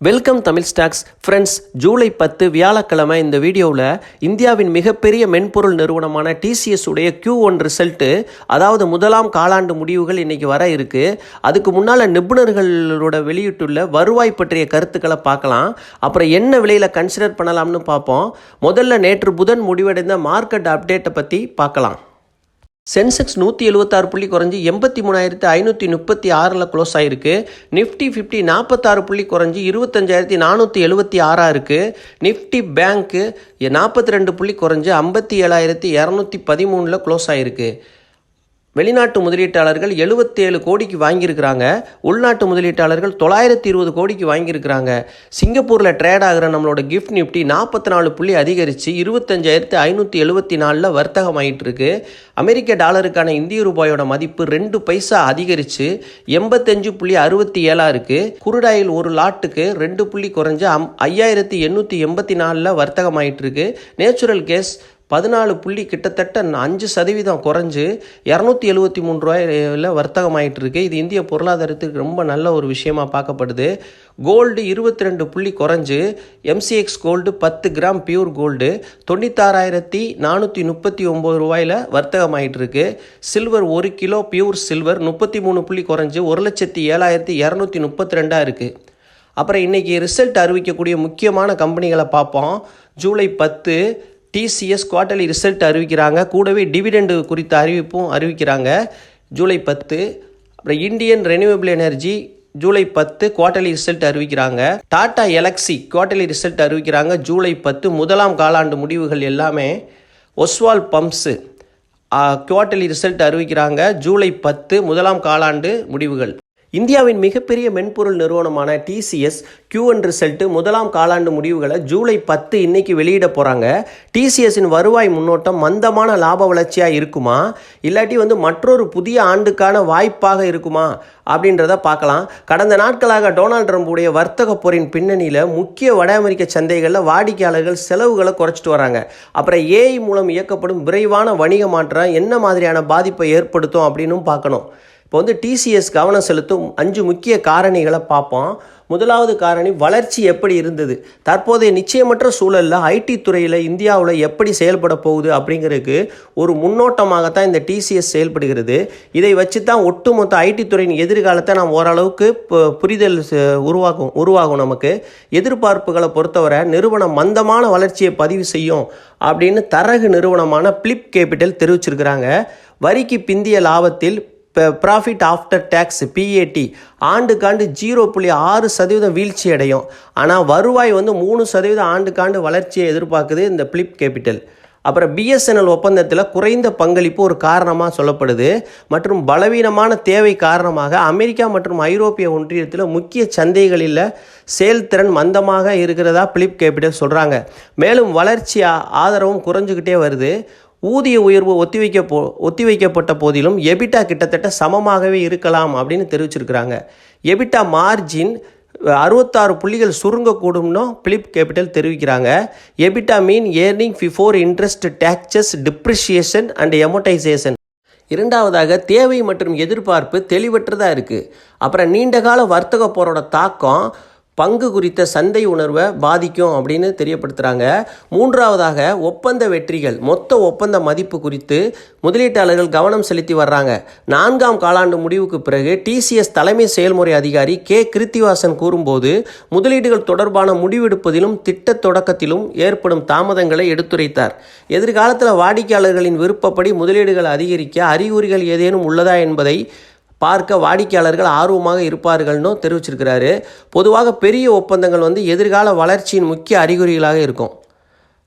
Welcome Tamil stocks friends. July 10 வியாழக்கிழமை இந்த வீடியோவில் இந்தியாவின் மிகப்பெரிய மென்பொருள் நிறுவனமான டிசிஎஸ் உடைய Q1 ரிசல்ட்டு, அதாவது முதலாம் காலாண்டு முடிவுகள் இன்றைக்கி வர இருக்குது. அதுக்கு முன்னால் நிபுணர்களோட வெளியிட்டுள்ள வருவாய் பற்றிய கருத்துக்களை பார்க்கலாம். அப்புறம் என்ன விலையில் கன்சிடர் பண்ணலாம்னு பார்ப்போம். முதல்ல நேற்று புதன் முடிவடைந்த மார்க்கெட் அப்டேட்டை பற்றி பார்க்கலாம். சென்செக்ஸ் 176 புள்ளி குறைஞ்சி 83,536 க்ளோஸ் ஆகிருக்கு. நிஃப்டி 50 46 புள்ளி குறைஞ்சி 25,476 இருக்குது. நிஃப்டி பேங்க்கு 42 புள்ளி குறைஞ்சி 57,213 க்ளோஸ் ஆகிருக்கு. வெளிநாட்டு முதலீட்டாளர்கள் 77 கோடிக்கு வாங்கியிருக்கிறாங்க. உள்நாட்டு முதலீட்டாளர்கள் 920 கோடிக்கு வாங்கியிருக்கிறாங்க. சிங்கப்பூரில் ட்ரேட் ஆகிற நம்மளோட கிஃப்ட் நிஃப்டி 44 புள்ளி அதிகரித்து 25,574 வர்த்தகம் ஆகிட்டு இருக்கு. அமெரிக்க டாலருக்கான இந்திய ரூபாயோட மதிப்பு 2 பைசா அதிகரித்து 85.67 இருக்குது. குருடாயில் ஒரு லாட்டுக்கு 2 புள்ளி குறைஞ்சு 5,884 வர்த்தகம் ஆகிட்டு இருக்கு. நேச்சுரல் கேஸ் 14 புள்ளி கிட்டத்தட்ட 5% குறைஞ்சு 273 ரூபாயில் வர்த்தகம் ஆகிட்டு இருக்கு. இது இந்திய பொருளாதாரத்துக்கு ரொம்ப நல்ல ஒரு விஷயமா பார்க்கப்படுது. கோல்டு 22 புள்ளி குறைஞ்சு MCX gold 10 gram pure gold 96,439 ரூபாயில் வர்த்தகம் ஆகிட்டு இருக்கு. சில்வர் 1 கிலோ பியூர் சில்வர் 33 புள்ளி குறைஞ்சு 1,07,232 இருக்குது. அப்புறம் இன்றைக்கி ரிசல்ட் அறிவிக்கக்கூடிய முக்கியமான கம்பெனிகளை பார்ப்போம். ஜூலை 10 டிசிஎஸ் குவார்ட்டர்லி ரிசல்ட் அறிவிக்கிறாங்க. கூடவே டிவிடெண்டு குறித்த அறிவிப்பும் அறிவிக்கிறாங்க ஜூலை 10. அப்புறம் Indian renewable energy July 10 quarterly result அறிவிக்கிறாங்க. டாடா எலக்ஸி குவார்ட்டர்லி ரிசல்ட் அறிவிக்கிறாங்க ஜூலை 10. முதலாம் காலாண்டு முடிவுகள் எல்லாமே. ஒஸ்வால் பம்ப்ஸு குவார்ட்டர்லி ரிசல்ட் அறிவிக்கிறாங்க ஜூலை 10 முதலாம் காலாண்டு முடிவுகள். இந்தியாவின் மிகப்பெரிய மென்பொருள் நிறுவனமான டிசிஎஸ் Q1 ரிசல்ட்டு முதலாம் காலாண்டு முடிவுகளை ஜூலை 10 இன்னைக்கு வெளியிட போகிறாங்க. டிசிஎஸின் வருவாய் முன்னோட்டம் மந்தமான லாப வளர்ச்சியாக இருக்குமா, இல்லாட்டி மற்றொரு புதிய ஆண்டுக்கான வாய்ப்பாக இருக்குமா அப்படின்றத பார்க்கலாம். கடந்த நாட்களாக டொனால்ட் ட்ரம்புடைய வர்த்தக போரின் பின்னணியில் முக்கிய வட அமெரிக்க சந்தைகளில் வாடிக்கையாளர்கள் செலவுகளை குறைச்சிட்டு வராங்க. அப்புறம் AI மூலம் இயக்கப்படும் விரைவான வணிக மாற்றம் என்ன மாதிரியான பாதிப்பை ஏற்படுத்தும் அப்படின்னும் பார்க்கணும். இப்போ டிசிஎஸ் கவனம் செலுத்தும் 5 முக்கிய காரணிகளை பார்ப்போம். முதலாவது காரணி வளர்ச்சி எப்படி இருந்தது. தற்போதைய நிச்சயமற்ற சூழலில் ஐடி துறையில் இந்தியாவில் எப்படி செயல்பட போகுது அப்படிங்கிறதுக்கு ஒரு முன்னோட்டமாகத்தான் இந்த டிசிஎஸ் செயல்படுகிறது. இதை வச்சு தான் ஒட்டுமொத்த ஐடி துறையின் எதிர்காலத்தை நாம் ஓரளவுக்கு புரிதல் உருவாகும். நமக்கு எதிர்பார்ப்புகளை பொறுத்தவரை நிறுவனம் மந்தமான வளர்ச்சியை பதிவு செய்யும் அப்படின்னு தரகு நிறுவனமான பிளிப் கேபிட்டல் தெரிவிச்சிருக்கிறாங்க. வரிக்கு பிந்திய லாபத்தில் ப்ராஃபிட் ஆஃப்டர் டேக்ஸ் PAT ஆண்டுக்காண்டு 0.6% வீழ்ச்சி அடையும். ஆனால் வருவாய் 3% ஆண்டுக்காண்டு வளர்ச்சியை எதிர்பார்க்குது இந்த பிளிப் கேபிட்டல். அப்புறம் BSNL ஒப்பந்தத்தில் குறைந்த பங்களிப்பு ஒரு காரணமாக சொல்லப்படுது. மற்றும் பலவீனமான தேவை காரணமாக அமெரிக்கா மற்றும் ஐரோப்பிய ஒன்றியத்தில் முக்கிய சந்தைகளில் செயல்திறன் மந்தமாக இருக்கிறதா பிளிப் கேபிட்டல் சொல்கிறாங்க. மேலும் வளர்ச்சி ஆதரவும் குறைஞ்சிக்கிட்டே வருது. ஊதிய உயர்வு ஒத்திவைக்கப்பட்ட போதிலும் எபிட்டா கிட்டத்தட்ட சமமாகவே இருக்கலாம் அப்படின்னு தெரிவிச்சிருக்கிறாங்க. எபிட்டா மார்ஜின் 66 புள்ளிகள் சுருங்கக்கூடும்னு பிளிப் கேபிட்டல் தெரிவிக்கிறாங்க. EBITDA mean earning before interest taxes depreciation and amortisation. இரண்டாவதாக தேவை மற்றும் எதிர்பார்ப்பு தெளிவற்றதாக இருக்குது. அப்புறம் நீண்டகால வர்த்தக போரோட தாக்கம் பங்கு குறித்த சந்தை உணர்வை பாதிக்கும் அப்படின்னு தெரியப்படுத்துகிறாங்க. மூன்றாவதாக ஒப்பந்த வெற்றிகள் மொத்த ஒப்பந்த மதிப்பு குறித்து முதலீட்டாளர்கள் கவனம் செலுத்தி வர்றாங்க. 4ஆம் காலாண்டு முடிவுக்கு பிறகு டிசிஎஸ் தலைமை செயல்முறை அதிகாரி கிருத்திவாசன் கூறும்போது முதலீடுகள் தொடர்பான முடிவெடுப்பதிலும் திட்ட தொடக்கத்திலும் ஏற்படும் தாமதங்களை எடுத்துரைத்தார். எதிர்காலத்தில் வாடிக்கையாளர்களின் விருப்பப்படி முதலீடுகள் அதிகரிக்க அறிகுறிகள் ஏதேனும் உள்ளதா என்பதை பார்க்க வாடிக்கையாளர்கள் ஆர்வமாக இருப்பார்கள்னு தெரிவிச்சிருக்கிறாரு. பொதுவாக பெரிய ஒப்பந்தங்கள் எதிர்கால வளர்ச்சியின் முக்கிய அறிகுறிகளாக இருக்கும்.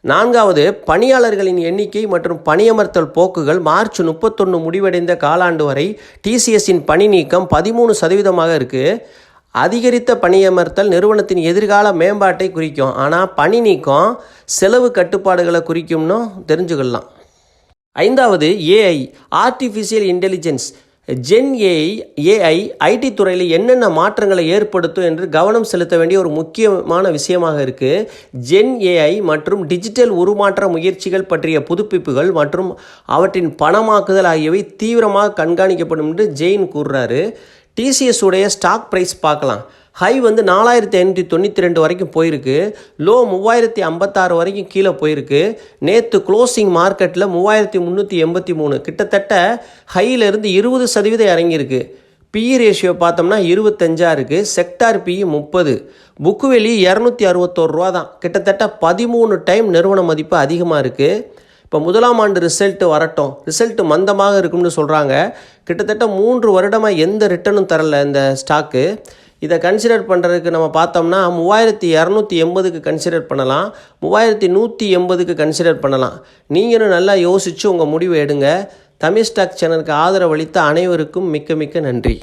நான்காவது, பணியாளர்களின் எண்ணிக்கை மற்றும் பணியமர்த்தல் போக்குகள். மார்ச் 31 முடிவடைந்த காலாண்டு வரை டிசிஎஸின் பணி நீக்கம் 13% இருக்குது. அதிகரித்த பணியமர்த்தல் நிறுவனத்தின் எதிர்கால மேம்பாட்டை குறிக்கும். ஆனால் பணி நீக்கம் செலவு கட்டுப்பாடுகளை குறிக்கும்னு தெரிஞ்சுக்கலாம். ஐந்தாவது, AI artificial intelligence gen AI IT துறையில் என்னென்ன மாற்றங்களை ஏற்படுத்தும் என்று கவனம் செலுத்த வேண்டிய ஒரு முக்கியமான விஷயமாக இருக்குது. ஜென் AI மற்றும் டிஜிட்டல் உருமாற்ற முயற்சிகள் பற்றிய புதுப்பிப்புகள் மற்றும் அவற்றின் பணமாக்குதல் ஆகியவை தீவிரமாக கண்காணிக்கப்படும் என்று ஜெயின் கூறுறாரு. டிசிஎஸ் உடைய ஸ்டாக் ப்ரைஸ் பார்க்கலாம். ஹை வந்து 4592 வரைக்கும் போயிருக்கு. லோ 3056 வரைக்கும் கீழே போயிருக்கு. நேற்று க்ளோசிங் மார்க்கெட்டில் 3383, கிட்டத்தட்ட ஹையிலேருந்து 20% இறங்கியிருக்கு. பிஇ ரேஷியோ பார்த்தோம்னா 25 இருக்குது. Sector BE 30. புக்கு வேல்யூ 261 ரூபா தான். கிட்டத்தட்ட 13 டைம் நிறுவன மதிப்பு அதிகமாக இருக்குது. இப்போ முதலாம் ஆண்டு ரிசல்ட்டு வரட்டும். ரிசல்ட்டு மந்தமாக இருக்கும்னு சொல்கிறாங்க. கிட்டத்தட்ட 3 வருடமாக எந்த ரிட்டர்னும் தரல இந்த ஸ்டாக்கு. இதை கன்சிடர் பண்ணுறதுக்கு நம்ம பார்த்தோம்னா 3280க்கு கன்சிடர் பண்ணலாம், 3180க்கு கன்சிடர் பண்ணலாம். நீங்களும் நல்லா யோசித்து உங்கள் முடிவை எடுங்க. தமிழ் ஸ்டாக் சேனலுக்கு ஆதரவு அளித்த அனைவருக்கும் மிக்க மிக்க நன்றி.